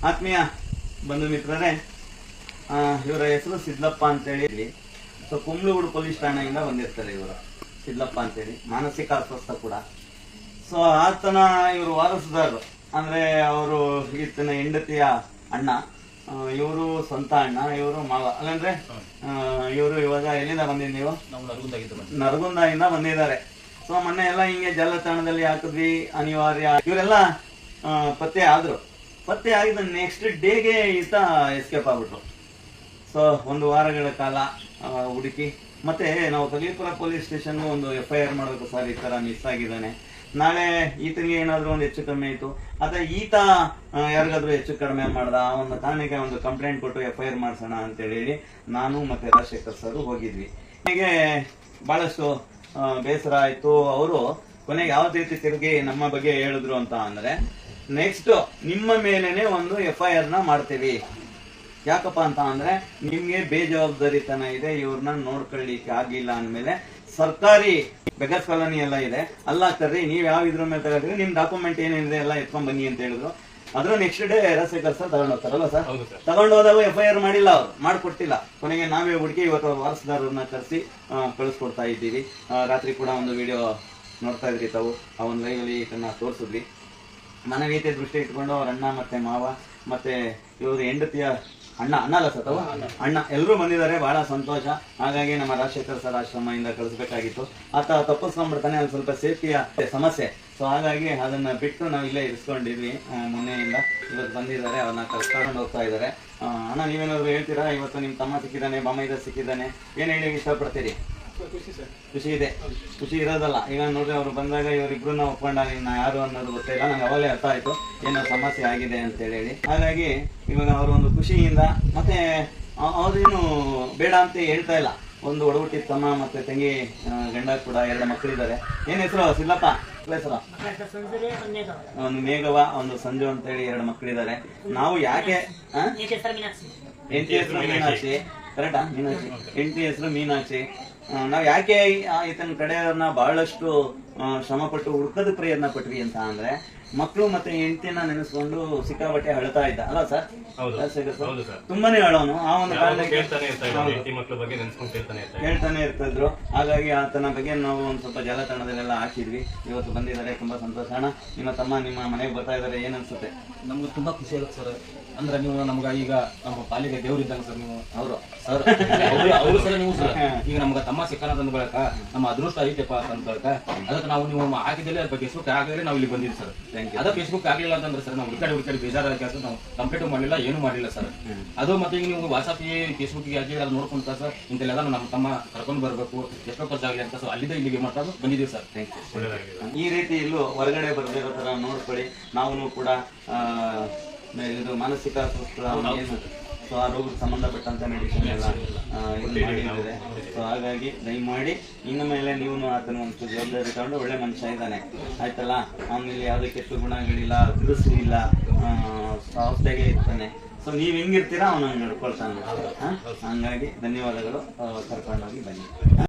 ಆತ್ಮೀಯ ಬಂಧು ಮಿತ್ರರೇ, ಇವರ ಹೆಸರು ಸಿದ್ಲಪ್ಪ ಅಂತೇಳಿ. ಸೊ ಕುಂಬ್ಳಗೂಡು ಪೊಲೀಸ್ ಠಾಣೆಯಿಂದ ಬಂದಿರ್ತಾರೆ ಇವರು. ಸಿದ್ಲಪ್ಪ ಅಂತೇಳಿ ಮಾನಸಿಕ ಅಸ್ವಸ್ಥ ಕೂಡ. ಸೊ ಆತನ ಇವರು ವಾರಸುದಾರರು, ಅಂದ್ರೆ ಅವರು ಈತನ ಹೆಂಡತಿಯ ಅಣ್ಣ, ಇವರು ಸ್ವಂತ ಅಣ್ಣ, ಇವರು ಮಾವ. ಅಲ್ಲಂದ್ರೆ ಇವರು ಇವಾಗ ಎಲ್ಲಿಂದ ಬಂದಿದ್ದು ನೀವು? ನರಗುಂದದಿಂದ ಬಂದಿದ್ದಾರೆ. ಸೊ ಮೊನ್ನೆ ಎಲ್ಲ ಹಿಂಗೆ ಜಾಲತಾಣದಲ್ಲಿ ಹಾಕಿದ್ವಿ, ಅನಿವಾರ್ಯ. ಇವರೆಲ್ಲ ಪತ್ತೆ ಆದ್ರು. ಪತ್ತೆ ಆಗಿದ ನೆಕ್ಸ್ಟ್ ಡೇಗೆ ಈತ ಎಸ್ಕೇಪ್ ಆಗ್ಬಿಟ್ರು. ಸೊ 1 ವಾರಗಳ ಕಾಲ ಹುಡುಕಿ ಮತ್ತೆ ನಾವು ಕಲೀಪುರ ಪೊಲೀಸ್ ಸ್ಟೇಷನ್ ಒಂದು FIR ಮಾಡಬೇಕು ಸರ್, ಈ ತರ ಮಿಸ್ ಆಗಿದ್ದಾನೆ. ನಾಳೆ ಈತನಿಗೆ ಏನಾದ್ರು ಒಂದು ಹೆಚ್ಚು ಕಮ್ಮಿ ಆಯ್ತು ಅಥವಾ ಈತ ಯಾರಿಗಾದ್ರೂ ಹೆಚ್ಚು ಕಡಿಮೆ ಮಾಡ್ದ, ಒಂದು ಕಾರಣಕ್ಕೆ ಒಂದು ಕಂಪ್ಲೇಂಟ್ ಕೊಟ್ಟು FIR ಮಾಡ್ಸೋಣ ಅಂತ ಹೇಳಿ ನಾನು ಮತ್ತೆ ರಾಜಶೇಖರ್ ಸರ್ ಹೋಗಿದ್ವಿ. ಹೀಗೆ ಬಹಳಷ್ಟು ಬೇಸರ ಆಯ್ತು. ಅವರು ಕೊನೆಗೆ ಯಾವ ರೀತಿ ತಿರುಗಿ ನಮ್ಮ ಬಗ್ಗೆ ಹೇಳಿದ್ರು ಅಂತ ಅಂದ್ರೆ, ನೆಕ್ಸ್ಟ್ ನಿಮ್ಮ ಮೇಲೇನೆ ಒಂದು FIR ನ ಮಾಡ್ತೀವಿ. ಯಾಕಪ್ಪ ಅಂತ ಅಂದ್ರೆ ನಿಮ್ಗೆ ಬೇಜವಾಬ್ದಾರಿತನ ಇದೆ, ಇವ್ರನ್ನ ನೋಡ್ಕೊಳ್ಳಿಕ್ಕೆ ಆಗಿಲ್ಲ ಅಂದ್ಮೇಲೆ ಸರ್ಕಾರಿ ಬೆಗಸ್ ಕಾಲೋನಿ ಎಲ್ಲ ಇದೆ, ಅಲ್ಲಾಗ್ತಾರ್ರಿ, ನೀವ್ ಯಾವ ಇದ್ರ ಮೇಲೆ ತಗೋತೀರಿ, ನಿಮ್ ಡಾಕ್ಯುಮೆಂಟ್ ಏನೇನಿದೆ ಎಲ್ಲ ಎತ್ಕೊಂಡ್ ಬನ್ನಿ ಅಂತ ಹೇಳಿದ್ರು. ಅದ್ರ ನೆಕ್ಸ್ಟ್ ಡೇ ರಾಜಶೇಖರ್ ಸರ್ ತಗೊಂಡ್ ಹೋಗ್ತಾರಲ್ಲ ಸರ್, ತಗೊಂಡು ಹೋದಾಗ FIR ಮಾಡಿಲ್ಲ, ಅವ್ರು ಮಾಡ್ಕೊಟ್ಟಿಲ್ಲ. ಕೊನೆಗೆ ನಾವೇ ಹುಡುಕಿ ಇವತ್ತು ವಾರಸುದಾರರನ್ನ ಕರೆಸಿ ಕಳಿಸ್ಕೊಡ್ತಾ ಇದ್ದೀವಿ. ರಾತ್ರಿ ಕೂಡ ಒಂದು ವಿಡಿಯೋ ನೋಡ್ತಾ ಇದ್ರಿ ತಾವು, ಆ ಒಂದು ಲೈವಲ್ಲಿ ಇದನ್ನ ತೋರಿಸಿದ್ವಿ. ಮಾನವೀಯತೆ ದೃಷ್ಟಿ ಇಟ್ಕೊಂಡು ಅವ್ರ ಅಣ್ಣ ಮತ್ತೆ ಮಾವ ಮತ್ತೆ ಇವರು ಹೆಂಡತಿಯ ಅಣ್ಣ ಅಲ್ಲ ಸರ್ ಅಣ್ಣ ಎಲ್ಲರೂ ಬಂದಿದ್ದಾರೆ. ಬಹಳ ಸಂತೋಷ. ಹಾಗಾಗಿ ನಮ್ಮ ರಾಜಶೇಖರ್ ಸರ್ ಆಶ್ರಮದಿಂದ ಕಳಿಸ್ಬೇಕಾಗಿತ್ತು. ಆತ ತಪ್ಪಿಸ್ಕೊಂಡ್ಬಿಡ್ತಾನೆ, ಅಲ್ಲಿ ಸ್ವಲ್ಪ ಸೇಫ್ಟಿಯ ಸಮಸ್ಯೆ. ಸೊ ಹಾಗಾಗಿ ಅದನ್ನ ಬಿಟ್ಟು ನಾವು ಇಲ್ಲೇ ಇರಿಸ್ಕೊಂಡಿದ್ವಿ. ಮೊನ್ನೆಯಿಂದ ಇವತ್ತು ಬಂದಿದ್ದಾರೆ, ಅವ್ರನ್ನ ಕರ್ಕೊಂಡು ಹೋಗ್ತಾ ಇದ್ದಾರೆ. ಅಣ್ಣ ನೀವೇನಾದ್ರು ಹೇಳ್ತೀರಾ? ಇವತ್ತು ನಿಮ್ ತಮ್ಮ ಸಿಕ್ಕಿದ್ದಾನೆ, ಬಾಮೈದ ಸಿಕ್ಕಿದ್ದಾನೆ, ಏನ್ ಹೇಳಿ ಇಷ್ಟಪಡ್ತೀರಿ? ಖುಷಿ ಇದೆ. ಖುಷಿ ಇರೋದಲ್ಲ, ಈಗ ನೋಡ್ರಿ ಅವ್ರು ಬಂದಾಗ ಇವರಿಬ್ರು ಒಪ್ಕೊಂಡಾಗ ಇನ್ನ ಯಾರು ಅನ್ನೋದು ಗೊತ್ತಿಲ್ಲ. ನಂಗೆ ಅವಾಗಲೇ ಅರ್ಥ ಆಯ್ತು ಏನೋ ಸಮಸ್ಯೆ ಆಗಿದೆ ಅಂತ ಹೇಳಿ. ಹಾಗಾಗಿ ಇವಾಗ ಅವರು ಒಂದು ಖುಷಿಯಿಂದ ಮತ್ತೆ ಅವ್ರೇನು ಬೇಡ ಅಂತ ಹೇಳ್ತಾ ಇಲ್ಲ. ಒಂದು ಒಡಹುಟ್ಟಿದ ತಮ್ಮ ಮತ್ತೆ ತಂಗಿ ಗಂಡ ಕೂಡ 2 ಮಕ್ಕಳಿದ್ದಾರೆ. ಏನ್ ಹೆಸರು ಸಿದ್ಲಪ್ಪ? ಹೆಸರು ಒಂದು ಮೇಘವ, ಒಂದು ಸಂಜು ಅಂತ ಹೇಳಿ 2 ಮಕ್ಕಳಿದ್ದಾರೆ. ನಾವು ಯಾಕೆ ಹೆಂಡತಿ ಹೆಸರು ಮೀನಾಕ್ಷಿ, ಕರೆಕ್ಟಾ? ಮೀನಾಕ್ಷಿ ಹೆಂಡತಿ ಹೆಸರು ಮೀನಾಕ್ಷಿ. ನಾವ್ ಯಾಕೆ ಈತನ ಕಡೆಯವ್ರನ್ನ ಬಹಳಷ್ಟು ಶ್ರಮ ಪಟ್ಟು ಹುಡ್ಕದ ಪ್ರಯತ್ನ ಪಟ್ವಿ ಅಂತ ಅಂದ್ರೆ, ಮಕ್ಕಳು ಮತ್ತೆ ಹೆಂಡತಿನ ನೆನೆಸ್ಕೊಂಡು ಸಿಕ್ಕಾಬಟ್ಟೆ ಅಳ್ತಾ ಇದ್ದ ಅಲ್ಲ ಸರ್? ತುಂಬಾನೇ ಅಳೋನು. ಆ ಒಂದು ಕಾರಣಕ್ಕೆ ಹೇಳ್ತಾನೆ ಇರ್ತಿದ್ರು. ಹಾಗಾಗಿ ಆತನ ಬಗ್ಗೆ ನಾವು ಒಂದ್ ಸ್ವಲ್ಪ ಜಾಲತಾಣದಲ್ಲೆಲ್ಲ ಹಾಕಿದ್ವಿ. ಇವತ್ತು ಬಂದಿದ್ದಾರೆ, ತುಂಬಾ ಸಂತೋಷ. ಅಣ್ಣ, ನಿಮ್ಮ ತಮ್ಮ ನಿಮ್ಮ ಮನೆಗೆ ಬರ್ತಾ ಇದಾರೆ, ಏನ್ ಅನ್ಸುತ್ತೆ? ನಮ್ಗೆ ತುಂಬಾ ಖುಷಿ ಆಗುತ್ತೆ ಸರ್. ಅಂದ್ರೆ ನೀವು ನಮ್ಗ ಈಗ ನಮ್ಮ ಪಾಲಿಗೆ ದೇವ್ರು ಇದ್ದಂಗ ಸರ್. ನೀವು ಅವರು ಸರ್ ನೀವು ಸರ್ ಈಗ ನಮ್ಗ ತಮ್ಮ ಸಿಕ್ಕನ ತಂದ ಬಳಕ ನಮ್ಮ ಅದೃಷ್ಟ ಐತೆಪ್ಪ ಅಂತ ಬಳಕ ಅದಕ್ಕೆ ನಾವು ನೀವು ಹಾಕಿದಲ್ಲಿ ಅದ್ರ ಫೇಸ್ಬುಕ್ ಹಾಕಿದ್ರೆ ನಾವು ಇಲ್ಲಿ ಬಂದಿದ್ವಿ ಸರ್. ಅದ ಫೇಸ್ಬುಕ್ ಆಗ್ಲಿಲ್ಲ ಅಂತಂದ್ರೆ ಸರ್ ನಾವು ಹುಡುಕಾಡಿ ಬೇಜಾರಾದ ಕೆಲಸ ನಾವು ಕಂಪ್ಲೀಟ್ ಮಾಡಲಿಲ್ಲ, ಏನು ಮಾಡಿಲ್ಲ ಸರ್. ಅದು ಮತ್ತೆ ಈಗ ನೀವು ವಾಟ್ಸ್ಆಪ್ ಫೇಸ್ಬುಕ್ ಹಾಕಿ ಅದು ನೋಡ್ಕೊಂತ ಸರ್ ಇಂತೆಲ್ಲ ನಮ್ಮ ತಮ್ಮ ಕರ್ಕೊಂಡು ಬರ್ಬೇಕು, ಎಷ್ಟೋ ಖರ್ಚಾಗಲಿ ಅಂತ ಸರ್ ಅಲ್ಲಿದ್ದ ಇಲ್ಲಿಗೆ ಮಾತಾಡ ಬಂದಿದ್ದೀವಿ ಸರ್. ಈ ರೀತಿ ಇಲ್ಲೂ ಹೊರಗಡೆ ಬರ್ದಿರೋ ತರ ನೋಡ್ಕೊಳ್ಳಿ. ನಾವು ಕೂಡ ಇದು ಮಾನಸಿಕ ಸೊ ಆ ರೋಗಕ್ಕೆ ಸಂಬಂಧಪಟ್ಟಂತ ಮೆಡಿಸಿನ್ ಎಲ್ಲ ಮಾಡಿದ್ದಾರೆ. ಸೊ ಹಾಗಾಗಿ ದಯಮಾಡಿ ಇನ್ನು ಮೇಲೆ ನೀವು ಆತನ ಒಂದು ಜವಾಬ್ದಾರಿ ತಗೊಂಡು ಒಳ್ಳೆ ಮನುಷ್ಯ ಇದ್ದಾನೆ ಆಯ್ತಲ್ಲ. ಆಮೇಲೆ ಯಾವುದೇ ಕೆಟ್ಟ ಗುಣಗಳಿಲ್ಲ, ಬಿರುಸಿಲ್ಲ, ಸಾಫ್ಟಾಗೆ ಇರ್ತಾನೆ. ಸೊ ನೀವ್ ಹೆಂಗಿರ್ತೀರಾ ಅವನು ನಡ್ಕೊಳ್ತಾನೆ. ಹಂಗಾಗಿ ಧನ್ಯವಾದಗಳು. ಕರ್ಕೊಂಡೋಗಿ ಬನ್ನಿ.